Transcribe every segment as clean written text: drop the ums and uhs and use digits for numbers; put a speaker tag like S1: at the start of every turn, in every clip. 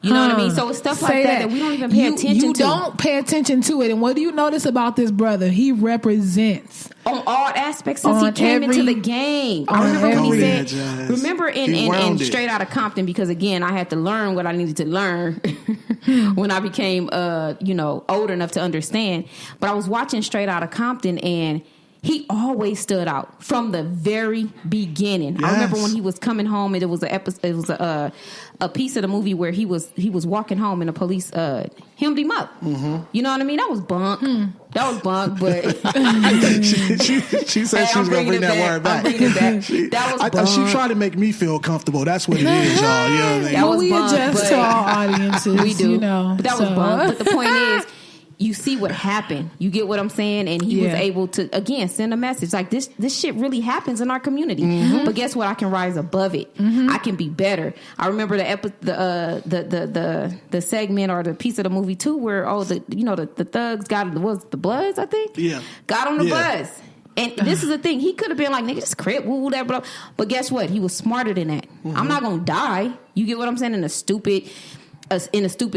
S1: You know what I mean? So it's stuff like that we don't even pay attention to.
S2: You don't pay attention to it. And what do you notice about this brother? He represents
S1: on all aspects since he came into the game. I remember when he said, remember in Straight Outta Compton, because again, I had to learn what I needed to learn when I became, old enough to understand. But I was watching Straight Outta Compton, and he always stood out from the very beginning. Yes. I remember when he was coming home, and it was a piece of the movie where he was walking home and the police hemmed him up. Mm-hmm. You know what I mean? That was bunk. That was bunk, but
S3: she said she was going to bring that word back.
S1: That was bunk.
S3: She tried to make me feel comfortable. That's what it is, y'all. You know what I mean?
S2: That was we bunk, adjust to our audiences.
S1: We do.
S2: You know,
S1: but that was bunk. But the point is, you see what happened. You get what I'm saying? And he was able to, again, send a message. Like, this shit really happens in our community. Mm-hmm. But guess what? I can rise above it. Mm-hmm. I can be better. I remember the segment or the piece of the movie, too, where, the thugs got, the Bloods, I think?
S3: Yeah.
S1: Got on the bus. And this is the thing. He could have been like, nigga, just crip, woo, that, blah. But guess what? He was smarter than that. Mm-hmm. I'm not going to die. You get what I'm saying? In a stupid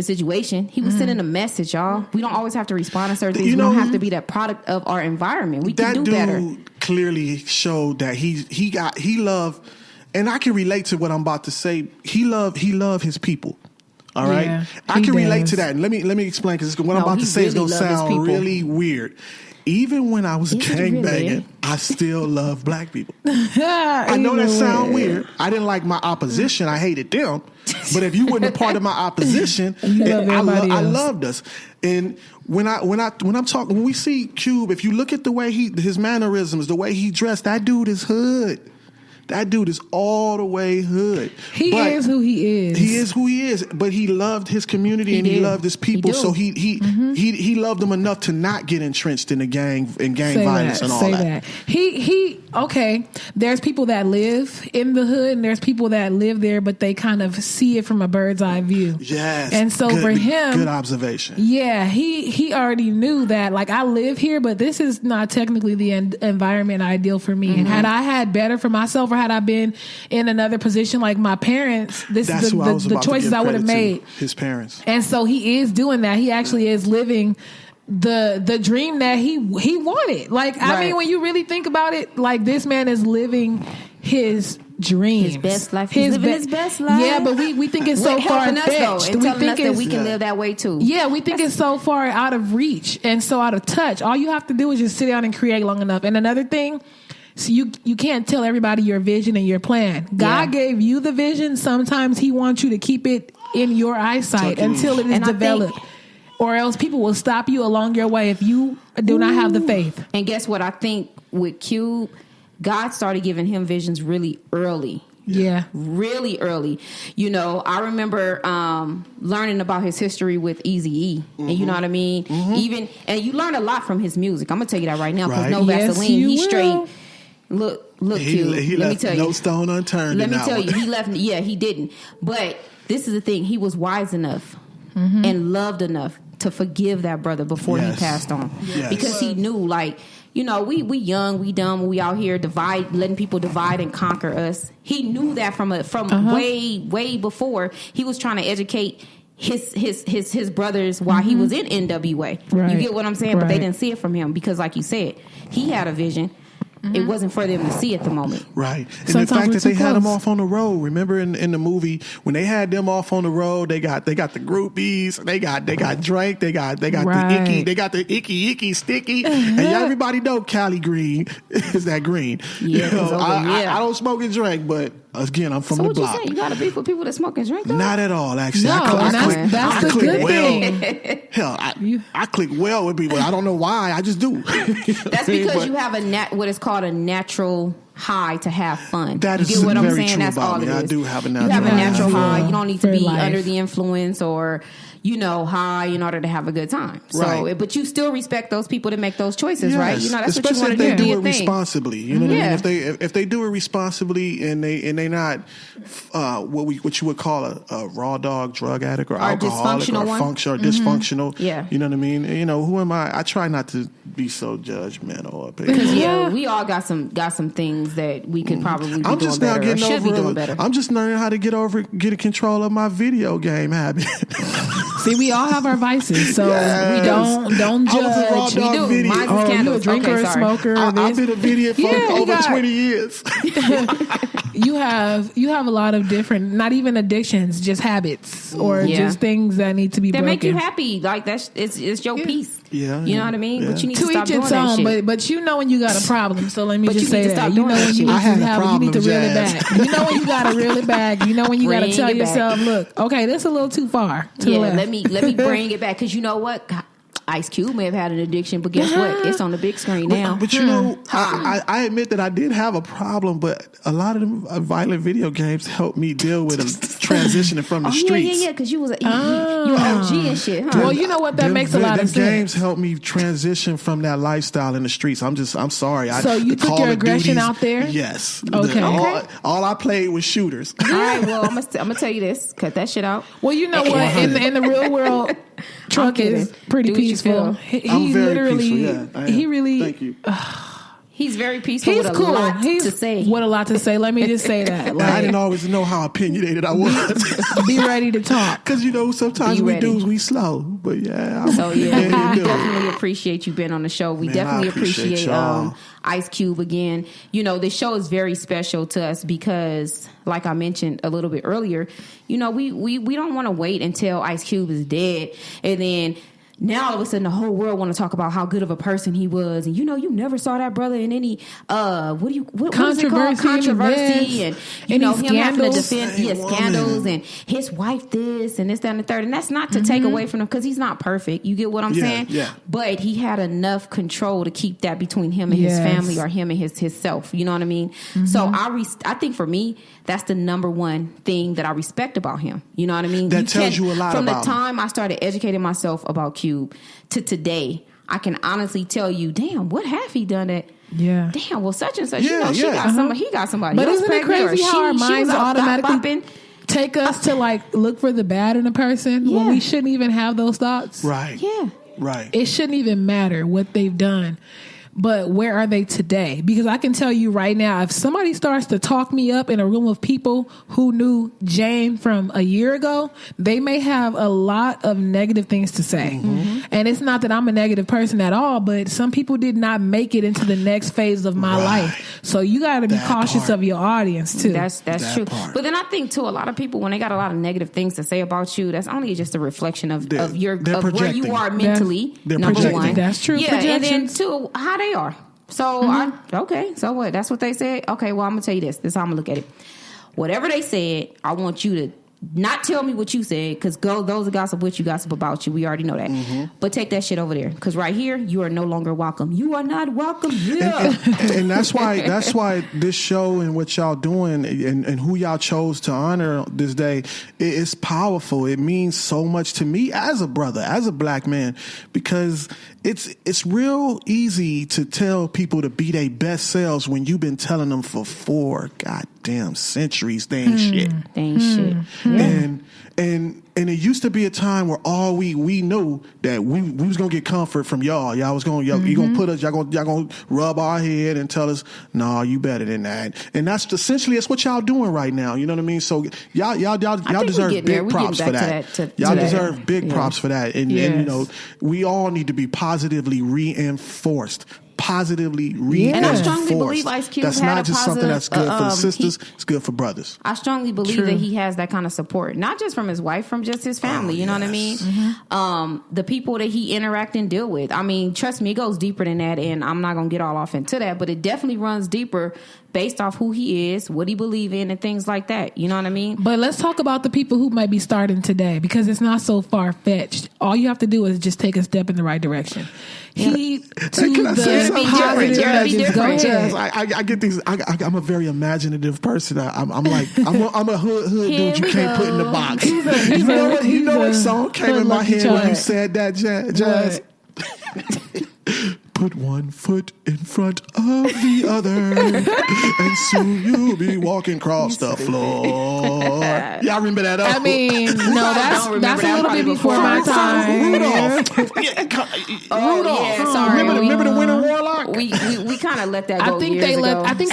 S1: situation. He was sending a message, y'all. We don't always have to respond to certain things. We don't have to be that product of our environment. We can do better.
S3: That dude clearly showed that he loved, and I can relate to what I'm about to say. He loved his people. All right,
S2: yeah,
S3: I can relate to that. And let me explain, because what I'm about to say is going to sound really weird. Even when I was gangbanging, I still love black people. I know that sounds weird. I didn't like my opposition. I hated them. But if you weren't a part of my opposition, I loved us. And when we see Cube, if you look at the way his mannerisms, the way he dressed, that dude is hood. That dude is all the way hood.
S2: He is who he is.
S3: He is who he is. But he loved his community and he loved his people. So he loved them enough to not get entrenched in the gang violence and all that.
S2: Okay. There's people that live in the hood and there's people that live there, but they kind of see it from a bird's eye view.
S3: Yes.
S2: And so for him,
S3: good observation.
S2: Yeah, he already knew that. Like, I live here, but this is not technically the environment ideal for me. Mm-hmm. And had I had better for myself, or had I been in another position like my parents, this is the choices I would have made.
S3: His parents.
S2: And so he is doing that. He actually is living the dream that he wanted. Like, right. I mean, when you really think about it, like, this man is living his dream,
S1: his best life. He's living his best life.
S2: Yeah, but we think it's so far fetched.
S1: And telling us that we can live that way too.
S2: Yeah, we think it's so far out of reach and so out of touch. All you have to do is just sit down and create long enough. And another thing, so you can't tell everybody your vision and your plan. God gave you the vision. Sometimes he wants you to keep it in your eyesight until it is developed. Or else people will stop you along your way if you do not have the faith.
S1: And guess what? I think with Cube, God started giving him visions really early.
S2: Yeah.
S1: Really early. You know, I remember learning about his history with Eazy-E. Mm-hmm. And you know what I mean? Mm-hmm. And you learn a lot from his music. I'm going to tell you that right now. Because no Vaseline, he's straight. Look, Cube.
S3: He
S1: let
S3: left
S1: me tell
S3: no
S1: you.
S3: Stone unturned.
S1: Let me tell you, he left. Yeah, he didn't. But this is the thing. He was wise enough and loved enough to forgive that brother before he passed on. Yes. Because he knew, like, you know, we young, we dumb, we out here letting people divide and conquer us. He knew that from way before. He was trying to educate his brothers while he was in NWA. Right. You get what I'm saying? Right. But they didn't see it from him because, like you said, he had a vision. It wasn't for them to see at the moment.
S3: Right. And the fact that they had them off on the road. Remember in the movie when they had them off on the road, they got the groupies, they got Drake, they got the icky, they got the icky sticky, and everybody know Cali Green is that green. Yeah, you know, I don't smoke and drink, but again, I'm from the block.
S1: So what you say? You got to beef with people that smoke and drink, though?
S3: Not at all, actually.
S2: No, that's the good thing.
S3: Hell, I click well with people. I don't know why. I just do.
S1: That's because you have what is called a natural high to have fun.
S3: That
S1: you
S3: is
S1: get what I'm
S3: very
S1: saying?
S3: true
S1: That's
S3: about
S1: all
S3: me.
S1: it is.
S3: I do have a natural
S1: high. You have a natural high. You don't need to be under the influence or, you know, high in order to have a good time. So, but you still respect those people that make those choices, right? You know, that's
S3: especially
S1: what you want to do.
S3: Especially if they do it responsibly. You know what I mean? If they do it responsibly and they not what you would call a raw dog drug addict or alcoholic or dysfunctional.
S1: Yeah.
S3: You know what I mean? And, you know, who am I? I try not to be so judgmental up here.
S1: Because we all got some things things that we could probably be doing better or should be doing better.
S3: I'm just learning how to get control of my video game habit.
S2: See, we all have our vices, so we don't judge.
S1: We do.
S3: Video.
S1: Mine's is candles.
S2: You a drinker, a smoker.
S3: I've been a video for over 20 years.
S2: You have a lot of different, not even addictions, just habits or just things that need to be broken.
S1: That make you happy. Like it's your peace.
S3: Yeah,
S1: you know what I mean. But you need to
S2: each
S1: stop doing that shit.
S2: But you know when you got a problem. So let me just say that. You know when you need to reel it back. You know when you got to reel it back. You know when you got to tell yourself, look, okay, that's a little too far to the left.
S1: Let me bring it back, because you know what. Ice Cube may have had an addiction, but guess what? It's on the big screen now.
S3: But you know, I admit that I did have a problem, but a lot of them violent video games helped me deal with transitioning from the streets.
S1: Yeah, because you was you OG and shit, huh?
S2: Well, you know what? That makes a lot of sense.
S3: Games helped me transition from that lifestyle in the streets. I'm sorry.
S2: So you took your aggression out there?
S3: Yes.
S2: Okay.
S3: All I played was shooters.
S1: All right, well, I'm gonna tell you this. Cut that shit out.
S2: Well, you know what? In the real world, Trunk is pretty peaceful.
S3: I'm very peaceful. Yeah,
S2: he really.
S3: Thank you.
S1: He's very peaceful.
S2: He's
S1: with
S2: cool.
S1: A lot to say.
S2: What a lot to say. Let me just say that.
S3: I didn't always know how opinionated I was.
S2: Be ready to talk.
S3: Because sometimes we slow. But yeah.
S1: We definitely appreciate you being on the show. We definitely appreciate Ice Cube again. This show is very special to us because, like I mentioned a little bit earlier, we don't want to wait until Ice Cube is dead and then now all of a sudden the whole world want to talk about how good of a person he was, and you never saw that brother in any what is it called? Controversy and him having to defend scandals and his wife this and this, that, and the third. And that's not to take away from him, because he's not perfect. You get what I'm saying?
S3: Yeah.
S1: But he had enough control to keep that between him and his family, or him and his self. You know what I mean? So I think for me, that's the number one thing that I respect about him. You know what I mean?
S3: That tells you a lot
S1: from
S3: about
S1: the time I started educating myself about Cube to today, I can honestly tell you, damn, what have he done that?
S2: Yeah.
S1: Damn, well, such and such. She got somebody. He got somebody.
S2: But isn't it crazy how our minds automatically
S1: take
S2: us to look for the bad in a person when we shouldn't even have those thoughts?
S3: Right.
S1: Yeah.
S3: Right.
S2: It shouldn't even matter what they've done. But where are they today? Because I can tell you right now, if somebody starts to talk me up in a room of people who knew Jane from a year ago, they may have a lot of negative things to say. And it's not that I'm a negative person at all, but some people did not make it into the next phase of my life. So you got to be cautious of your audience too.
S1: That's true. Part. But then I think too, a lot of people, when they got a lot of negative things to say about you, that's only just a reflection of where you are mentally. Number one,
S2: that's true.
S1: Yeah, and then two, how they are. So so what? That's what they said. Okay, well, I'm gonna tell you this. This is how I'm gonna look at it. Whatever they said, I want you to not tell me what you said, because those are gossip with you, gossip about you. We already know that. But take that shit over there, because right here, you are no longer welcome. You are not welcome here.
S3: And that's why this show and what y'all doing and who y'all chose to honor this day, it's powerful. It means so much to me as a brother, as a black man, because it's real easy to tell people to be their best selves when you've been telling them for 4 goddamn centuries they ain't shit.
S1: They ain't shit.
S3: And it used to be a time where all we knew that we was gonna get comfort from y'all. Y'all was gonna you gonna put us, y'all gonna rub our head and tell us, no, you better than that. And that's what y'all doing right now. You know what I mean? So y'all deserve big props for that. Y'all deserve big props for that. And we all need to be positively reinforced. And
S1: I strongly believe Ice Cube
S3: that's
S1: had
S3: not just something that's good for the sisters, it's good for brothers.
S1: I strongly believe that he has that kind of support, not just from his wife, from just his family. You know what I mean? The people that he interact and deal with. I mean, trust me, it goes deeper than that, and I'm not gonna get all off into that, but it definitely runs deeper based off who he is, what he believe in, and things like that. You know what I mean?
S2: But let's talk about the people who might be starting today, because it's not so far-fetched. All you have to do is just take a step in the right direction. I
S3: get these. I'm a very imaginative person. I'm a hood dude you can't put in the box. You know what song came in my head when you said that, Jazz? Put one foot in front of the other, and soon you'll be walking across the floor. Y'all remember that?
S2: I mean, no, that's a little bit before my time.
S3: Rudolph.
S1: Rudolph. Yeah, sorry.
S3: Remember the Winter Warlock?
S1: We kind of let that go.
S2: I think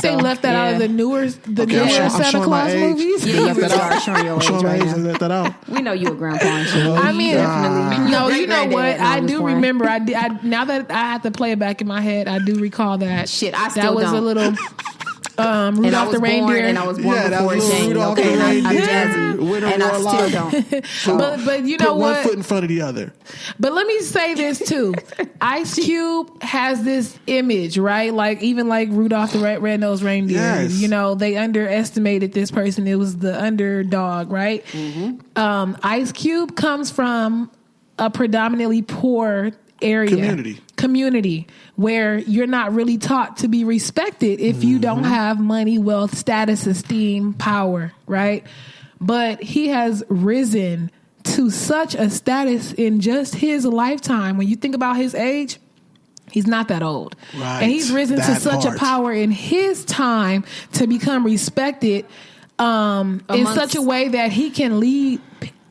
S2: they left that out of the newer Santa Claus movies.
S1: Yeah, you are showing your age right now.
S3: Let that out.
S1: We know you a grandpa and shit.
S2: I mean,
S1: definitely.
S2: no, you know what? I do remember. I now that I have to play it back in my head, I do recall that.
S1: Shit, I still
S2: that was
S1: don't.
S2: a little. Rudolph the Reindeer,
S1: and I was born before Jane. Okay, I'm jazzy, and I still don't. So.
S2: But you know what?
S3: One foot in front of the other.
S2: But let me say this too: Ice Cube has this image, right? Like even like Rudolph the Red-Nosed Reindeer.
S3: Yes.
S2: You know, they underestimated this person. It was the underdog, right? Mm-hmm. Ice Cube comes from a predominantly poor area. Community where you're not really taught to be respected if you don't have money, wealth, status, esteem, power, right? But he has risen to such a status in just his lifetime. When you think about his age, he's not that old.
S3: Right.
S2: And he's risen to such a power in his time to become respected in such a way that he can lead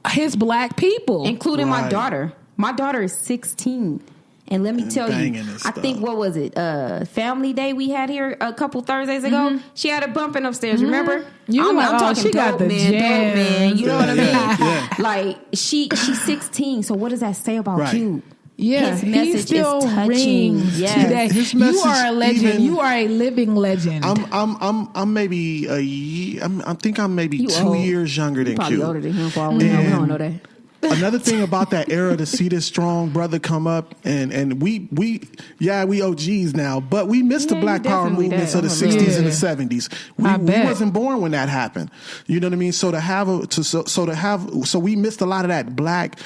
S2: his black people.
S1: Including my daughter. My daughter is 16. And let me tell you, I think, what was it? Family Day we had here a couple Thursdays ago. She had a bumping upstairs, remember?
S2: I'm talking
S1: she
S2: got the jam.
S1: Man. You know what I mean? Yeah. Like, she's 16. So what does that say about you?
S2: Yeah,
S1: his message
S2: he still
S1: is touching.
S2: Rings today.
S3: His
S2: you are a legend. You are a living legend.
S3: I'm maybe a year. I think I'm maybe 2 years younger than
S1: Probably
S3: Q.
S1: older than him for all we know. We don't know that.
S3: Another thing about that era to see this strong brother come up and we OGs now, but we missed the Black Power movements of the 60s and the 70s. We wasn't born when that happened. You know what I mean? So we missed a lot of that black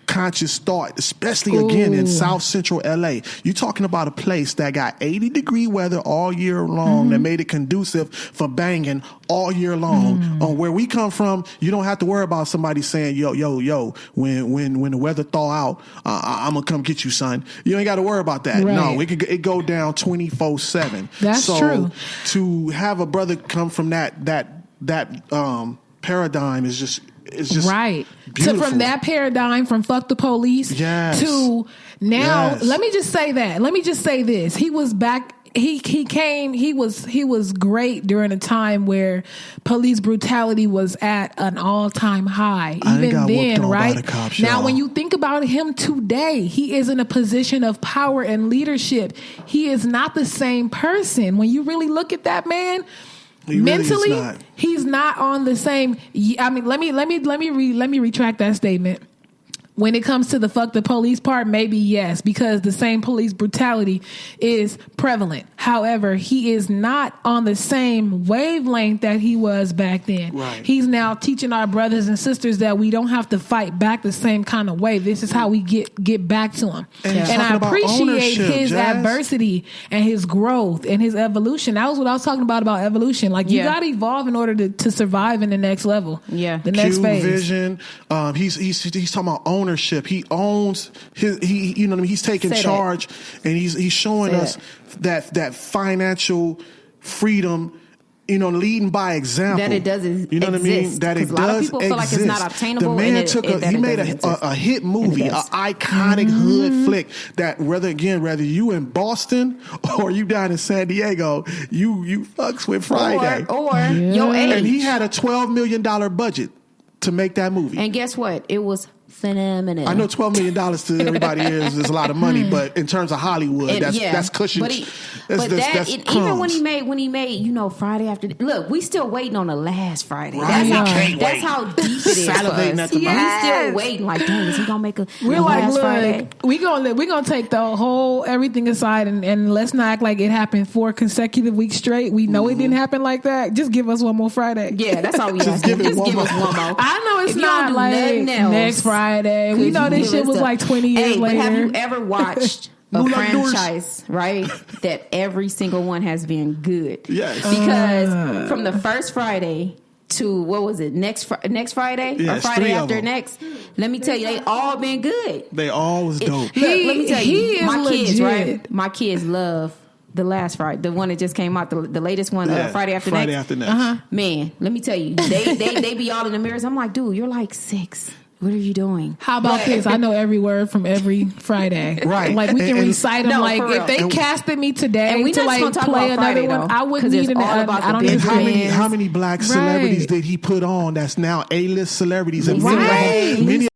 S3: conscious thought, especially again in South Central LA. You're talking about a place that got 80-degree weather all year long that made it conducive for banging all year long. On where we come from, you don't have to worry about somebody saying, yo, when the weather thaw out, I'm gonna come get you, son. You ain't got to worry about that. Right. No, it go down 24/7.
S2: That's true.
S3: To have a brother come from that paradigm is just
S2: right.
S3: Beautiful.
S2: So from that paradigm, from fuck the police to now, let me just say that. Let me just say this. He was back. He came. He was great during a time where police brutality was at an all-time high. Even then, right?
S3: Cops,
S2: now, when you think about him today, he is in a position of power and leadership. He is not the same person. When you really look at that man. Mentally, he's not on the same. I mean, let me retract that statement. When it comes to the fuck the police part, maybe yes, because the same police brutality is prevalent. However, he is not on the same wavelength that he was back then.
S3: Right.
S2: He's now teaching our brothers and sisters that we don't have to fight back the same kind of way. This is how we get back to him. And I appreciate his adversity and his growth and his evolution. That was what I was talking about evolution. Like you got to evolve in order to survive in the next level. Yeah, the next phase.
S3: Vision. He's talking about ownership. He owns his. You know what I mean. He's taking charge, and he's showing us that financial freedom. You know, leading by example.
S1: That it doesn't.
S3: You know
S1: exist.
S3: What I mean? That it does.
S1: A lot of people feel like it's not obtainable.
S3: The man he made a hit movie, an iconic hood flick. That whether you in Boston or you down in San Diego, you fucks with Friday
S1: or your age.
S3: And he had a $12 million budget to make that movie.
S1: And guess what? It was phenomenal.
S3: I know $12 million to everybody is a lot of money, but in terms of Hollywood, that's cushion. That's
S1: even when he made, Friday after. Look, we still waiting on the last Friday.
S3: Right.
S1: That's how deep it is for us. We still waiting. Like, damn, is he gonna make
S2: We're like,
S1: last
S2: look,
S1: Friday?
S2: we gonna take the whole everything aside and let's not act like it happened 4 consecutive weeks straight. We know it didn't happen like that. Just give us one more Friday.
S1: Yeah, that's all we ask. Just give us one more.
S2: I know it's not like next Friday. We know this shit was like 20 years later.
S1: But have you ever watched a franchise, right? That every single one has been good.
S3: Yes.
S1: Because from the first Friday to what was it? Next Friday or Friday after next? Let me tell you, they all been good.
S3: They all was dope.
S1: Look, let me tell you, my kids,
S2: legit.
S1: right? My kids love the last Friday, the one that just came out, the latest one, Friday After Next.
S3: Friday After Next.
S1: Man, let me tell you, they be all in the mirrors. I'm like, dude, you're like 6. What are you doing?
S2: How about this? I know every word from every Friday.
S3: Right.
S2: Like we can recite them.
S1: No,
S2: like
S1: for
S2: if they casted me today to like play another one, I wouldn't need I don't
S3: And
S2: understand.
S3: how many black celebrities did he put on that's now A-list celebrities? And
S1: Right.
S3: many